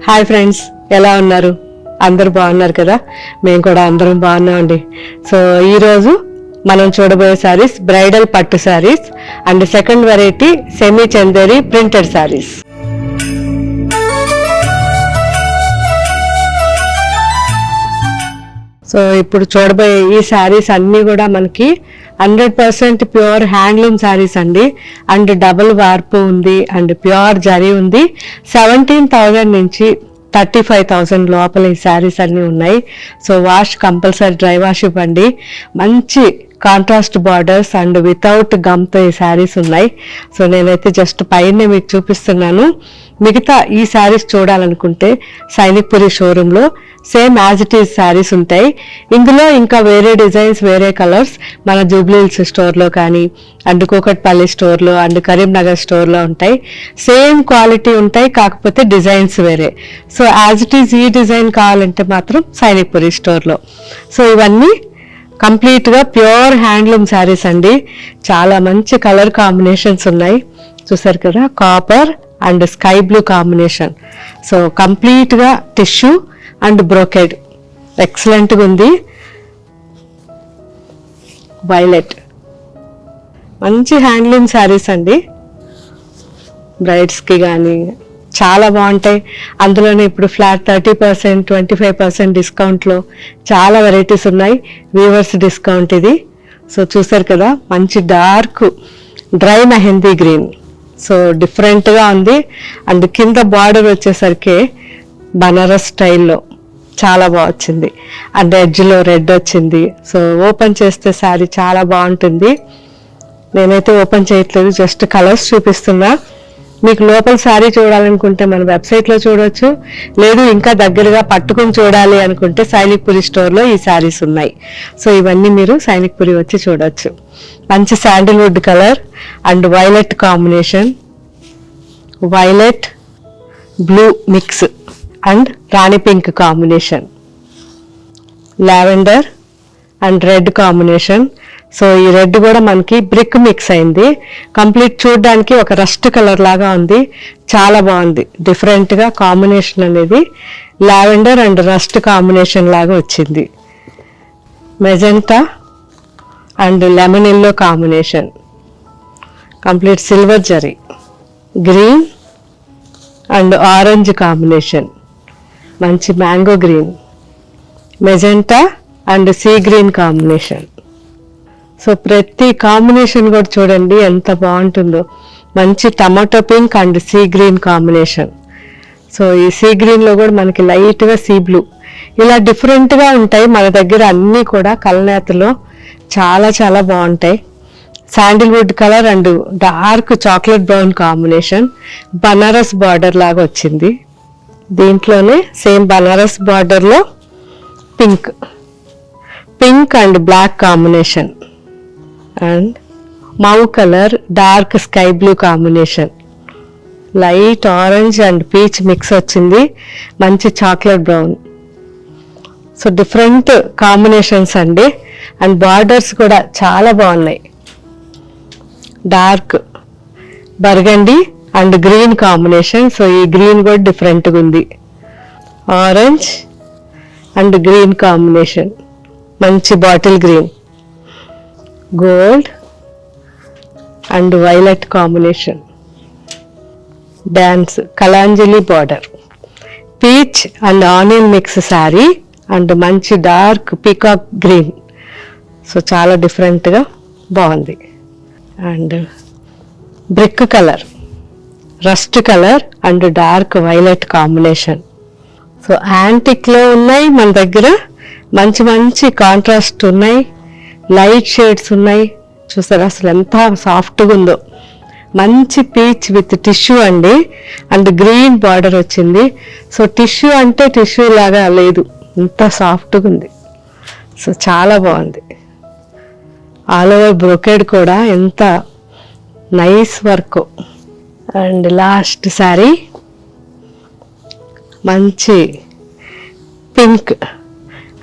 Hi friends, ఎలా ఉన్నారు? అందరూ బాగున్నారు కదా? మేము కూడా అందరం బాగున్నామండి. సో ఈరోజు మనం చూడబోయే శారీస్ బ్రైడల్ పట్టు saris and second variety semi Chanderi printed saris. So ఇప్పుడు చూడబోయే ఈ శారీస్ అన్నీ కూడా మనకి 100% ప్యూర్ హ్యాండ్లూమ్ శారీస్ అండి. అండ్ డబుల్ వార్పు ఉంది అండ్ ప్యూర్ జరీ ఉంది. 17,000 నుంచి 35,000 లోపల ఈ శారీస్ అన్నీ ఉన్నాయి. So wash compulsory, dry wash ఇవ్వండి. మంచి కాంట్రాస్ట్ బార్డర్స్ అండ్ వితౌట్ గమ్తో ఈ శారీస్ ఉన్నాయి. సో నేనైతే జస్ట్ పైన మీకు చూపిస్తున్నాను. మిగతా ఈ శారీస్ చూడాలనుకుంటే సైనిక్పురి షోరూంలో same as it is saris ఉంటాయి. ఇందులో ఇంకా వేరే డిజైన్స్, వేరే కలర్స్ మన జూబ్లీహిల్స్ స్టోర్లో కానీ అండ్ కూకట్పల్లి స్టోర్లో అండ్ కరీంనగర్ స్టోర్లో ఉంటాయి. సేమ్ క్వాలిటీ ఉంటాయి, కాకపోతే డిజైన్స్ వేరే. సో యాజ్ ఇట్ ఈజ్ ఈ డిజైన్ కావాలంటే మాత్రం సైనిక్పురి స్టోర్లో. సో ఇవన్నీ కంప్లీట్గా ప్యూర్ హ్యాండ్లూమ్ శారీస్ అండి. చాలా మంచి కలర్ కాంబినేషన్స్ ఉన్నాయి, చూసారు కదా. Copper and sky blue combination. So కంప్లీట్గా టిష్యూ అండ్ బ్రోకెడ్ ఎక్సలెంట్గా ఉంది. వైలెట్, మంచి హ్యాండ్లూమ్ శారీస్ అండి. బ్రైడ్స్కి కానీ చాలా బాగుంటాయి. అందులోనే ఇప్పుడు ఫ్లాట్ 30%, 25% డిస్కౌంట్లో చాలా వెరైటీస్ ఉన్నాయి. వీవర్స్ డిస్కౌంట్ ఇది. సో చూసారు కదా, మంచి dark dry mehndi green. So డిఫరెంట్గా ఉంది. అండ్ కింద బార్డర్ వచ్చేసరికి బనారస్ స్టైల్లో చాలా బాగా వచ్చింది. అండ్ ఎడ్జ్లో రెడ్ వచ్చింది. సో ఓపెన్ చేస్తే శారీ చాలా బాగుంటుంది. నేనైతే ఓపెన్ చేయట్లేదు, జస్ట్ కలర్స్ చూపిస్తున్నా. మీకు లోపల శారీ చూడాలనుకుంటే మన వెబ్సైట్లో చూడవచ్చు, లేదు ఇంకా దగ్గరగా పట్టుకుని చూడాలి అనుకుంటే సైనిక్పురి స్టోర్లో ఈ శారీస్ ఉన్నాయి. సో ఇవన్నీ మీరు సైనిక్పురి వచ్చి చూడవచ్చు. మంచి Sandalwood colour and violet combination, violet blue mix and Rani pink combination, lavender and red combination. So ఈ రెడ్ కూడా మనకి బ్రిక్ మిక్స్ అయింది. కంప్లీట్ చూడడానికి ఒక రస్ట్ కలర్ లాగా ఉంది, చాలా బాగుంది. డిఫరెంట్గా కాంబినేషన్ అనేది లావెండర్ అండ్ రస్ట్ కాంబినేషన్ లాగా వచ్చింది. Magenta and lemon yellow combination, complete silver zari, green and orange combination, మంచి mango green, magenta and sea green combination. So ప్రతి కాంబినేషన్ కూడా చూడండి ఎంత బాగుంటుందో. మంచి tomato pink and sea green combination. So ఈ సీ గ్రీన్లో కూడా మనకి లైట్గా సీ బ్లూ, ఇలా డిఫరెంట్గా ఉంటాయి మన దగ్గర అన్నీ కూడా. కలనేతలో చాలా చాలా బాగుంటాయి. Sandalwood colour and dark chocolate brown combination, Banaras border లాగా వచ్చింది. దీంట్లోనే సేమ్ బనారస్ బార్డర్లో pink, pink and black combination and mauve colour dark sky blue combination, light orange and peach mix వచ్చింది, మంచి chocolate brown. So different combinations అండి. And borders కూడా చాలా బాగున్నాయి. Dark burgundy and green combination. So ఈ green కూడా డిఫరెంట్గా ఉంది. ఆరెంజ్ అండ్ గ్రీన్ కాంబినేషన్, మంచి bottle green, gold and violet combination, dance Kalanjali border, peach and onion mix sari and మంచి డార్క్ పీకాక్ గ్రీన్. సో చాలా డిఫరెంట్గా బాగుంది. And brick colour, rust colour and dark violet combination. So యాంటిక్లో ఉన్నాయి మన దగ్గర, మంచి మంచి కాంట్రాస్ట్ ఉన్నాయి, లైట్ షేడ్స్ ఉన్నాయి. చూసారా అసలు ఎంత సాఫ్ట్గా ఉందో. మంచి పీచ్ విత్ టిష్యూ అండి అండ్ గ్రీన్ బార్డర్ వచ్చింది. సో టిష్యూ అంటే టిష్యూ లాగా లేదు, ఎంత సాఫ్ట్గా ఉంది. సో చాలా బాగుంది. ఆల్ ఓవర్ బ్రోకెడ్ కూడా ఎంత nice work. And last sari మంచి పింక్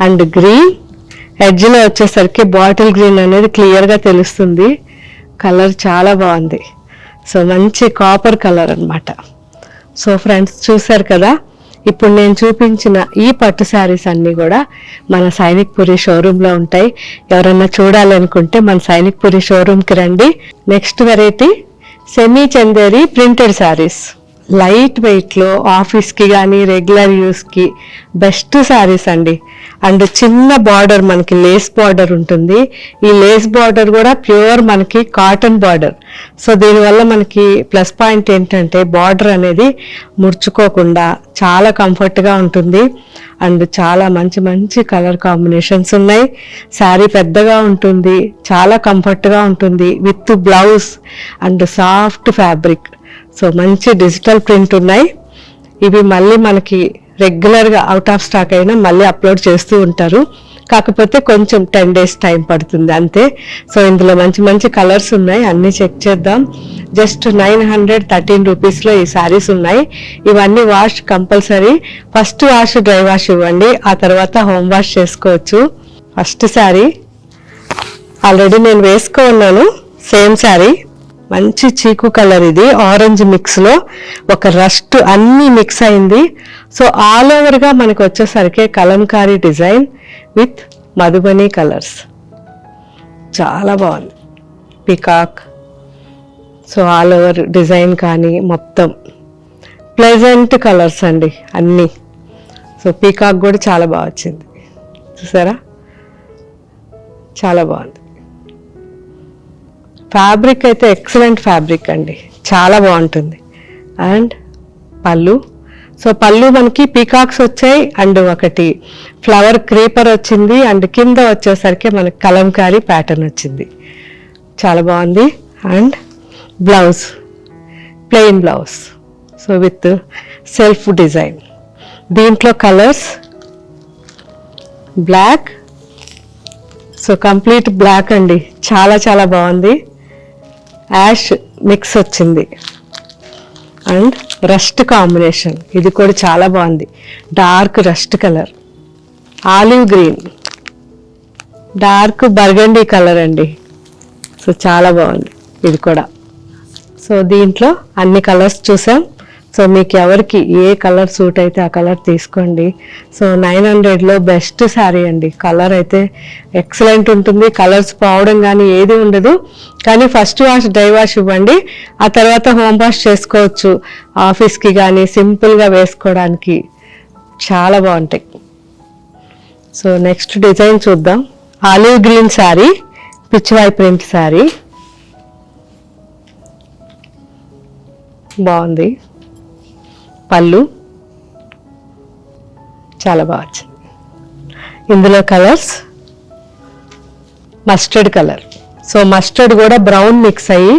అండ్ గ్రీన్, ఎడ్జ్లో వచ్చేసరికి బాటిల్ గ్రీన్ అనేది క్లియర్గా తెలుస్తుంది. కలర్ చాలా బాగుంది. సో మంచి కాపర్ కలర్ అన్నమాట. సో ఫ్రెండ్స్ చూసారు కదా, ఇప్పుడు నేను చూపించిన ఈ పట్టు శారీస్ అన్నీ కూడా మన సైనిక్ పురి షోరూంలో ఉంటాయి. ఎవరన్నా చూడాలనుకుంటే మన సైనిక్ పురి షోరూమ్కి రండి. Next variety semi Chanderi printed saris. Light వెయిట్లో ఆఫీస్కి కానీ రెగ్యులర్ యూస్కి బెస్ట్ శారీస్ అండి. అండ్ చిన్న బార్డర్, మనకి లేస్ బార్డర్ ఉంటుంది. ఈ లేస్ బార్డర్ కూడా ప్యూర్ మనకి కాటన్ బార్డర్. సో దీనివల్ల మనకి ప్లస్ పాయింట్ ఏంటంటే బార్డర్ అనేది ముడుచుకోకుండా చాలా కంఫర్ట్గా ఉంటుంది. అండ్ చాలా మంచి మంచి కలర్ కాంబినేషన్స్ ఉన్నాయి. శారీ పెద్దగా ఉంటుంది, చాలా కంఫర్ట్గా ఉంటుంది with blouse and soft fabric. So మంచి డిజిటల్ ప్రింట్ ఉన్నాయి. ఇవి మళ్ళీ మనకి రెగ్యులర్గా అవుట్ ఆఫ్ స్టాక్ అయినా మళ్ళీ అప్లోడ్ చేస్తూ ఉంటారు. కాకపోతే కొంచెం 10 days టైం పడుతుంది అంతే. సో ఇందులో మంచి మంచి కలర్స్ ఉన్నాయి, అన్నీ చెక్ చేద్దాం. జస్ట్ 913 రూపీస్లో ఈ శారీస్ ఉన్నాయి. ఇవన్నీ wash compulsory. First wash dry wash ఇవ్వండి, ఆ తర్వాత హోమ్ వాష్ చేసుకోవచ్చు. ఫస్ట్ శారీ ఆల్రెడీ నేను వేసుకున్నాను, సేమ్ శారీ. మంచి చీకు కలర్, ఇది ఆరెంజ్ మిక్స్లో ఒక రస్ట్ అన్నీ మిక్స్ అయింది. సో ఆల్ ఓవర్గా మనకు వచ్చేసరికి Kalamkari design with Madhubani colours. చాలా బాగుంది, peacock. So all over design కానీ మొత్తం ప్లెజెంట్ కలర్స్ అండి అన్నీ. సో పీకాక్ కూడా చాలా బాగా వచ్చింది, చూసారా, చాలా బాగుంది. ఫ్యాబ్రిక్ అయితే ఎక్సలెంట్ ఫ్యాబ్రిక్ అండి, చాలా బాగుంటుంది. అండ్ పళ్ళు, సో పళ్ళు మనకి పీకాక్స్ వచ్చాయి అండ్ ఒకటి ఫ్లవర్ క్రీపర్ వచ్చింది అండ్ కింద వచ్చేసరికి మనకి కలంకారీ ప్యాటర్న్ వచ్చింది, చాలా బాగుంది. And blouse plain blouse, so with self design. దీంట్లో colours black, so complete black అండి, చాలా చాలా బాగుంది. యాష్ మిక్స్ వచ్చింది అండ్ రస్ట్ కాంబినేషన్, ఇది కూడా చాలా బాగుంది. Dark rust colour, olive green, dark burgundy colour అండి. సో చాలా బాగుంది ఇది కూడా. సో దీంట్లో అన్ని కలర్స్ చూసాం. సో మీకు ఎవరికి ఏ కలర్ సూట్ అయితే ఆ కలర్ తీసుకోండి. సో 900లో బెస్ట్ శారీ అండి. కలర్ అయితే ఎక్సలెంట్ ఉంటుంది, కలర్స్ పోవడం కానీ ఏది ఉండదు. కానీ ఫస్ట్ వాష్ డ్రై వాష్ ఇవ్వండి, ఆ తర్వాత హోమ్ వాష్ చేసుకోవచ్చు. ఆఫీస్కి కానీ సింపుల్గా వేసుకోవడానికి చాలా బాగుంటాయి. సో నెక్స్ట్ డిజైన్ చూద్దాం. Olive green sari, పిచ్చివాయి print sari, బాగుంది. పళ్ళు చాలా బాగా వచ్చింది. ఇందులో colours mustard colour, so mustard కూడా బ్రౌన్ మిక్స్ అయ్యి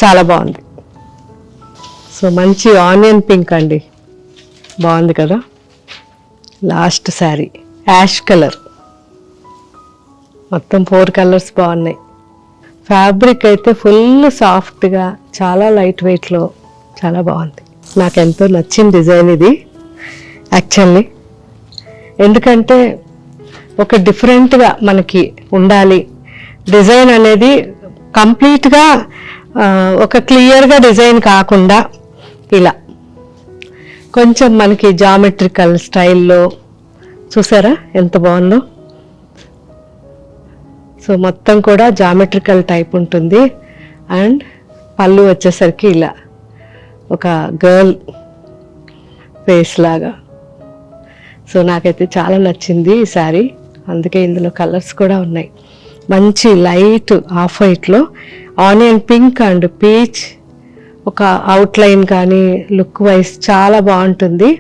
చాలా బాగుంది. సో మంచి ఆనియన్ పింక్ అండి, బాగుంది కదా. లాస్ట్ శారీ యాష్ కలర్, మొత్తం 4 కలర్స్ బాగున్నాయి. ఫ్యాబ్రిక్ అయితే ఫుల్ సాఫ్ట్గా చాలా లైట్ వెయిట్లో చాలా బాగుంది. నాకు ఎంతో నచ్చిన డిజైన్ ఇది యాక్చువల్లీ, ఎందుకంటే ఒక డిఫరెంట్గా మనకి ఉండాలి డిజైన్ అనేది. కంప్లీట్గా ఒక క్లియర్గా డిజైన్ కాకుండా ఇలా కొంచెం మనకి జామెట్రికల్ స్టైల్లో, చూసారా ఎంత బాగుందో. సో మొత్తం కూడా జామెట్రికల్ టైప్ ఉంటుంది. అండ్ పళ్ళు వచ్చేసరికి ఇలా ఒక గర్ల్ ఫేస్ లాగా. సో నాకైతే చాలా నచ్చింది ఈ శారీ, అందుకే ఇందులో కలర్స్ కూడా ఉన్నాయి. మంచి లైట్ ఆఫ్ వైట్లో ఆనియన్ పింక్ అండ్ పీచ్, ఒక అవుట్లైన్ కానీ లుక్ వైజ్ చాలా బాగుంటుంది.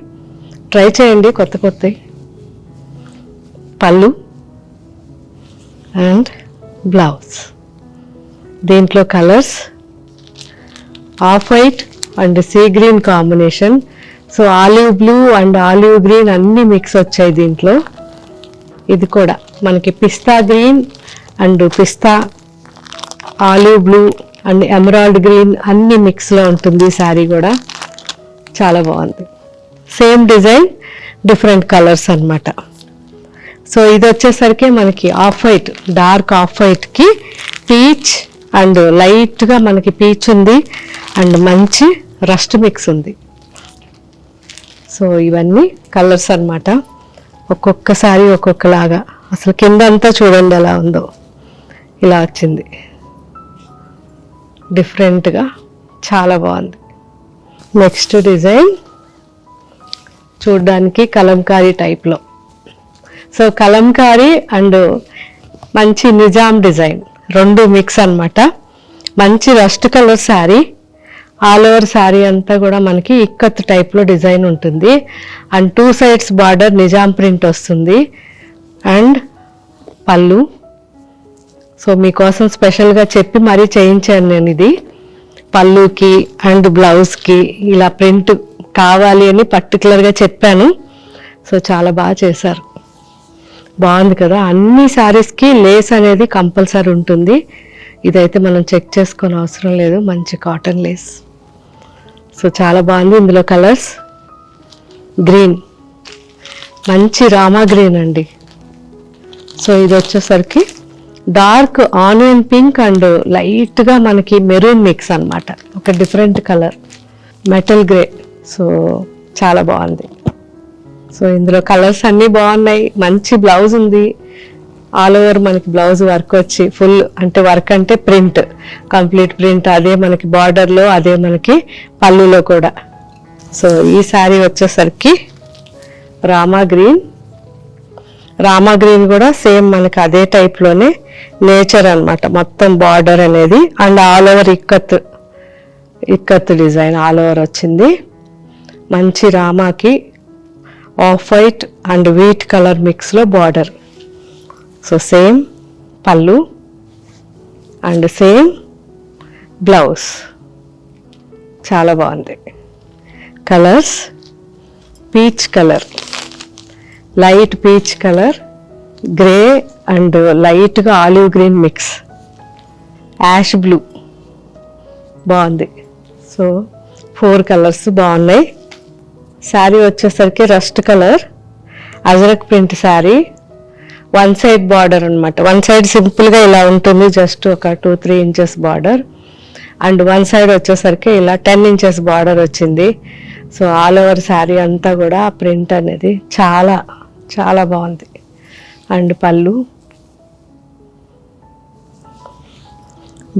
ట్రై చేయండి కొత్త కొత్తవి. పళ్ళు అండ్ బ్లౌజ్, దీంట్లో colours off white and sea green combination. So olive blue and olive green అన్ని మిక్స్ వచ్చాయి దీంట్లో. ఇది కూడా మనకి పిస్తా గ్రీన్ అండ్ పిస్తా, olive blue and emerald green అన్ని మిక్స్లో ఉంటుంది శారీ కూడా, చాలా బాగుంది. సేమ్ డిజైన్ డిఫరెంట్ కలర్స్ అన్నమాట. సో ఇది వచ్చేసరికి మనకి ఆఫ్ వైట్, డార్క్ ఆఫ్ వైట్కి పీచ్ అండ్ లైట్గా మనకి పీచ్ ఉంది అండ్ మంచి రస్ట్ మిక్స్ ఉంది. సో ఇవన్నీ కలర్స్ అన్నమాట. ఒక్కొక్క సారీ ఒక్కొక్కలాగా. అసలు కింద అంతా చూడండి ఎలా ఉందో, ఇలా వచ్చింది డిఫరెంట్గా, చాలా బాగుంది. నెక్స్ట్ డిజైన్ చూడ్డానికి కలంకారీ టైప్లో. సో కలంకారీ అండ్ మంచి నిజాం డిజైన్ రెండు మిక్స్ అన్నమాట. మంచి rust colour sari, all over sari అంతా కూడా మనకి ఇక్కత్ టైప్లో డిజైన్ ఉంటుంది. And 2 sides border Nizam print వస్తుంది. అండ్ పళ్ళు. సో మీకోసం స్పెషల్గా చెప్పి మరీ చేయించాను నేను ఇది. పళ్ళుకి అండ్ బ్లౌజ్కి ఇలా ప్రింట్ కావాలి అని పర్టికులర్గా చెప్పాను. సో చాలా బాగా చేశారు, బాగుంది కదా. అన్ని శారీస్కి లేస్ అనేది కంపల్సరీ ఉంటుంది. ఇదైతే మనం చెక్ చేసుకొని అవసరం లేదు, మంచి కాటన్ లేస్. సో చాలా బాగుంది. ఇందులో కలర్స్ గ్రీన్, మంచి రామా గ్రీన్ అండి. సో ఇది వచ్చేసరికి డార్క్ ఆనియన్ పింక్ అండ్ లైట్గా మనకి మెరూన్ మిక్స్ అన్నమాట. ఒక different colour, metal grey. So చాలా బాగుంది. సో ఇందులో కలర్స్ అన్నీ బాగున్నాయి. మంచి బ్లౌజ్ ఉంది, ఆల్ ఓవర్ మనకి బ్లౌజ్ వర్క్ వచ్చి ఫుల్, అంటే వర్క్ అంటే ప్రింట్, కంప్లీట్ ప్రింట్. అదే మనకి బార్డర్లో, అదే మనకి పళ్ళులో కూడా. సో ఈ శారీ వచ్చేసరికి రామా గ్రీన్. రామా గ్రీన్ కూడా సేమ్ మనకి అదే టైప్లోనే నేచర్ అన్నమాట. మొత్తం బార్డర్ అనేది and all over ikat design all over వచ్చింది. మంచి రామాకి off white and wheat colour మిక్స్లో బార్డర్. సో సేమ్ పళ్ళు అండ్ సేమ్ బ్లౌజ్. చాలా బాగుంది. Colours peach colour, light peach colour, grey and లైట్గా olive green mix, ash blue, బాగుంది. సో 4 కలర్స్ బాగున్నాయి. శారీ వచ్చేసరికి rust colour Ajrakh print sari, 1 side border అనమాట. 1 side సింపుల్గా ఇలా ఉంటుంది, జస్ట్ ఒక 2-3 inches బార్డర్. అండ్ 1 side వచ్చేసరికి ఇలా 10 inches బార్డర్ వచ్చింది. సో ఆల్ ఓవర్ శారీ అంతా కూడా ప్రింట్ అనేది చాలా చాలా బాగుంది. అండ్ పళ్ళు,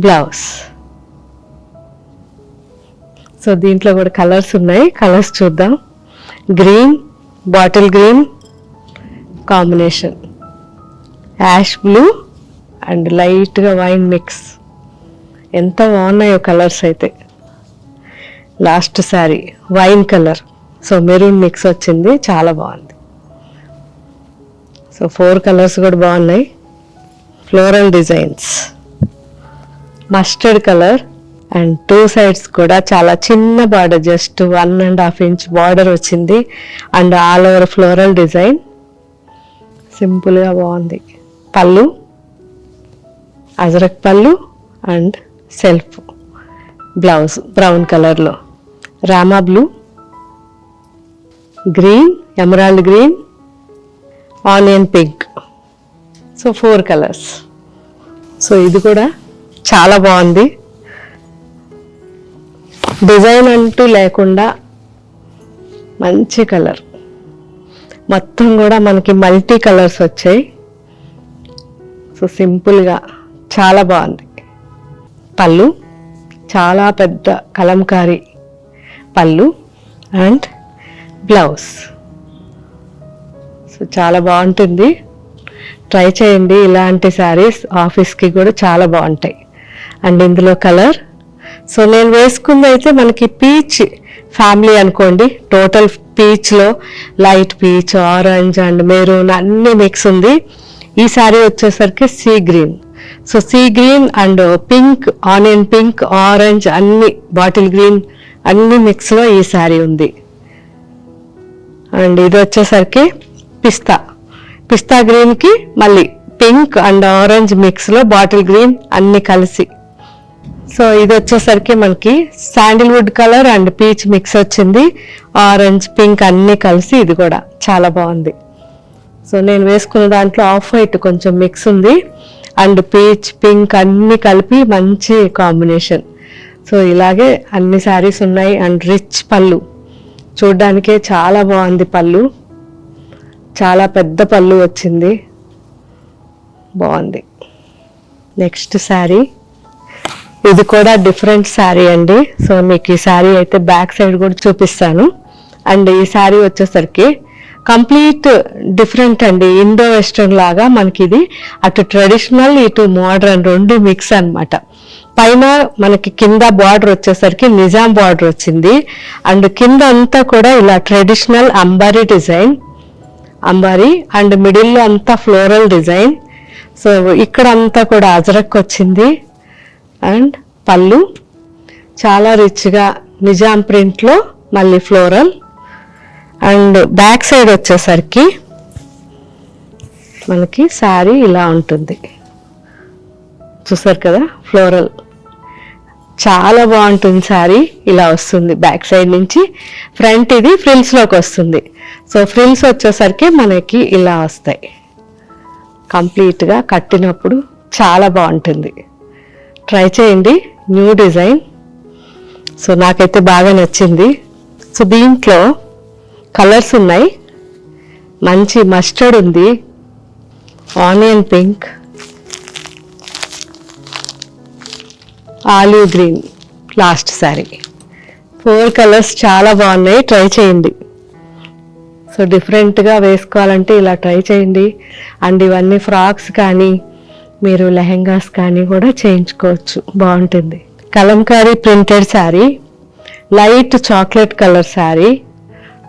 బ్లౌజ్. సో దీంట్లో కూడా కలర్స్ ఉన్నాయి, కలర్స్ చూద్దాం. Green, bottle green combination, ash blue and లైట్గా వైన్ మిక్స్. ఎంత బాగున్నాయో కలర్స్ అయితే. Last sari wine colour, so maroon mix వచ్చింది, చాలా బాగుంది. సో 4 కలర్స్ కూడా బాగున్నాయి. Floral designs, mustard colour and 2 sides కూడా చాలా చిన్న బార్డర్, జస్ట్ 1.5 inch బార్డర్ వచ్చింది. And all over floral design, సింపుల్గా బాగుంది. పళ్ళు అజరక్ పళ్ళు అండ్ సెల్ఫ్ బ్లౌజ్ బ్రౌన్ కలర్లో, Rama blue, green, emerald green, onion pink. So 4 colours. So ఇది కూడా చాలా బాగుంది. డిజైన్ అంటూ లేకుండా మంచి కలర్, మొత్తం కూడా మనకి మల్టీ కలర్స్ వచ్చాయి. సో సింపుల్గా చాలా బాగుంది. పళ్ళు చాలా పెద్ద కలంకారీ పళ్ళు అండ్ బ్లౌజ్. సో చాలా బాగుంటుంది, ట్రై చేయండి. ఇలాంటి శారీస్ ఆఫీస్కి కూడా చాలా బాగుంటాయి. అండ్ ఇందులో కలర్, సో నేను వేసుకుంది అయితే మనకి పీచ్ ఫ్యామిలీ అనుకోండి. టోటల్ పీచ్లో light peach, orange and maroon అన్ని మిక్స్ ఉంది. ఈ శారీ వచ్చేసరికి sea green. So sea green and pink, onion pink, orange అన్ని, బాటిల్ గ్రీన్ అన్ని మిక్స్లో ఈ శారీ ఉంది. అండ్ ఇది వచ్చేసరికి పిస్తా గ్రీన్కి మళ్ళీ పింక్ అండ్ ఆరెంజ్ మిక్స్లో బాటిల్ గ్రీన్ అన్ని కలిసి. సో ఇది వచ్చేసరికి మనకి sandalwood colour and peach mix వచ్చింది, ఆరెంజ్ పింక్ అన్నీ కలిసి. ఇది కూడా చాలా బాగుంది. సో నేను వేసుకున్న దాంట్లో ఆఫ్ వైట్ కొంచెం మిక్స్ ఉంది అండ్ పీచ్ పింక్ అన్నీ కలిపి మంచి కాంబినేషన్. సో ఇలాగే అన్ని శారీస్ ఉన్నాయి. అండ్ రిచ్ పళ్ళు, చూడ్డానికే చాలా బాగుంది. పళ్ళు చాలా పెద్ద పళ్ళు వచ్చింది, బాగుంది. నెక్స్ట్ శారీ, ఇది కూడా డిఫరెంట్ శారీ అండి. సో మీకు ఈ శారీ అయితే బ్యాక్ సైడ్ కూడా చూపిస్తాను. అండ్ ఈ శారీ వచ్చేసరికి కంప్లీట్ డిఫరెంట్ అండి. ఇండో వెస్ట్రన్ లాగా మనకి ఇది అటు ట్రెడిషనల్ ఇటు మోడర్న్ రెండు మిక్స్ అన్నమాట. పైన మనకి కింద బార్డర్ వచ్చేసరికి నిజాం బార్డర్ వచ్చింది. అండ్ కింద అంతా కూడా ఇలా ట్రెడిషనల్ అంబారీ డిజైన్, అంబారీ అండ్ మిడిల్లో అంతా ఫ్లోరల్ డిజైన్. సో ఇక్కడ అంతా కూడా అజరక్ వచ్చింది. అండ్ పళ్ళు చాలా రిచ్గా నిజాం ప్రింట్లో మళ్ళీ ఫ్లోరల్. అండ్ బ్యాక్ సైడ్ వచ్చేసరికి మనకి శారీ ఇలా ఉంటుంది, చూసారు కదా, ఫ్లోరల్. చాలా బాగుంటుంది శారీ. ఇలా వస్తుంది బ్యాక్ సైడ్ నుంచి. ఫ్రంట్ ఇది ఫ్రిల్స్లోకి వస్తుంది. సో ఫ్రిల్స్ వచ్చేసరికి మనకి ఇలా వస్తాయి. కంప్లీట్గా కట్టినప్పుడు చాలా బాగుంటుంది. ట్రై చేయండి, న్యూ డిజైన్. సో నాకైతే బాగా నచ్చింది. సో దీంట్లో కలర్స్ ఉన్నాయి. మంచి మస్టర్డ్ ఉంది, onion pink, olive green, last sari. 4 colours చాలా బాగున్నాయి. ట్రై చేయండి. సో డిఫరెంట్గా వేసుకోవాలంటే ఇలా ట్రై చేయండి. అండ్ ఇవన్నీ ఫ్రాక్స్ కానీ మీరు లెహెంగాస్ కానీ కూడా చేయించుకోవచ్చు, బాగుంటుంది. Kalamkari printed sari, light chocolate colour sari.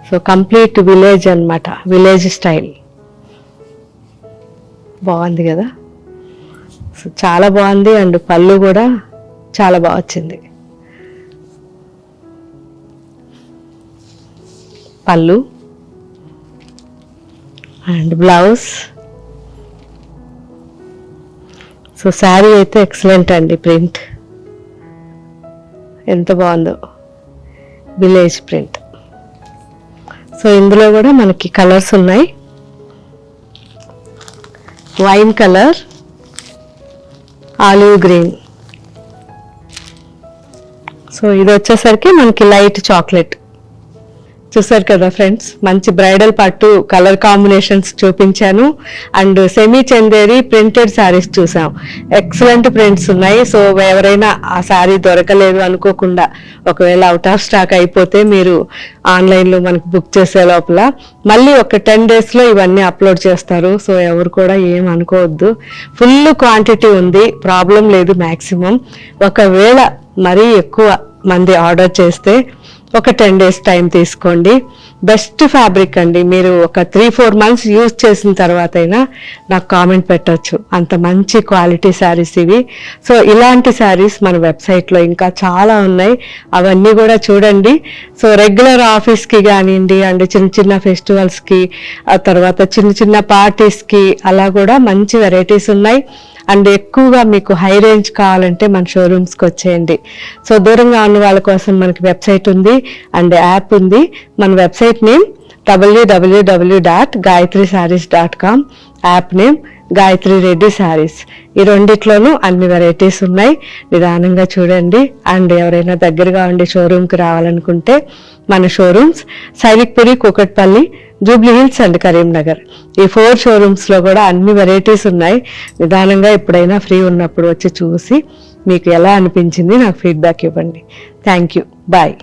So complete village అన్నమాట, విలేజ్ స్టైల్. బాగుంది కదా. సో చాలా బాగుంది. అండ్ పళ్ళు కూడా చాలా బాగా వచ్చింది. పళ్ళు అండ్ బ్లౌజ్. సో శారీ అయితే ఎక్సలెంట్ అండి. ప్రింట్ ఎంత బాగుందో, విలేజ్ ప్రింట్. సో ఇందులో కూడా మనకి కలర్స్ ఉన్నాయి. Wine colour, olive green. So ఇది వచ్చేసరికి మనకి లైట్ చాక్లెట్. చూసారు కదా ఫ్రెండ్స్, మంచి బ్రైడల్ పట్టు కలర్ కాంబినేషన్స్ చూపించాను. And semi Chanderi printed saris చూసాం. ఎక్సలెంట్ ప్రింట్స్ ఉన్నాయి. సో ఎవరైనా ఆ శారీ దొరకలేదు అనుకోకుండా, ఒకవేళ అవుట్ ఆఫ్ స్టాక్ అయిపోతే మీరు ఆన్లైన్లో మనకి బుక్ చేసే లోపల మళ్ళీ ఒక 10 డేస్లో ఇవన్నీ అప్లోడ్ చేస్తారు. సో ఎవరు కూడా ఏం అనుకోవద్దు. ఫుల్ క్వాంటిటీ ఉంది, ప్రాబ్లం లేదు. మ్యాక్సిమం ఒకవేళ మరీ ఎక్కువ మంది ఆర్డర్ చేస్తే ఒక 10 డేస్ టైం తీసుకోండి. బెస్ట్ ఫ్యాబ్రిక్ అండి. మీరు ఒక 3-4 మంత్స్ యూజ్ చేసిన తర్వాత అయినా నాకు కామెంట్ పెట్టచ్చు, అంత మంచి క్వాలిటీ శారీస్ ఇవి. సో ఇలాంటి శారీస్ మన వెబ్సైట్లో ఇంకా చాలా ఉన్నాయి, అవన్నీ కూడా చూడండి. సో రెగ్యులర్ ఆఫీస్కి కానివ్వండి, అండ్ చిన్న చిన్న ఫెస్టివల్స్కి, ఆ తర్వాత చిన్న చిన్న పార్టీస్కి అలా కూడా మంచి వెరైటీస్ ఉన్నాయి. అండ్ ఎక్కువగా మీకు హై రేంజ్ కావాలంటే మన షోరూమ్స్కి వచ్చేయండి. సో దూరంగా ఉన్న వాళ్ళ కోసం మనకి వెబ్సైట్ ఉంది అండ్ యాప్ ఉంది. మన website name www.gayatrisarees.com, app name Gayatri Reddy saris. ఈ రెండిట్లోనూ అన్ని వెరైటీస్ ఉన్నాయి. నిదానంగా చూడండి. అండ్ ఎవరైనా దగ్గరగా ఉండి షోరూమ్కి రావాలనుకుంటే మన showrooms Sainikpuri, Kukatpally, Jubilee hills and Karimnagar, ఈ 4 షోరూమ్స్లో కూడా అన్ని వెరైటీస్ ఉన్నాయి. నిదానంగా ఎప్పుడైనా ఫ్రీ ఉన్నప్పుడు వచ్చి చూసి మీకు ఎలా అనిపించింది నాకు ఫీడ్బ్యాక్ ఇవ్వండి. Thank you. బాయ్.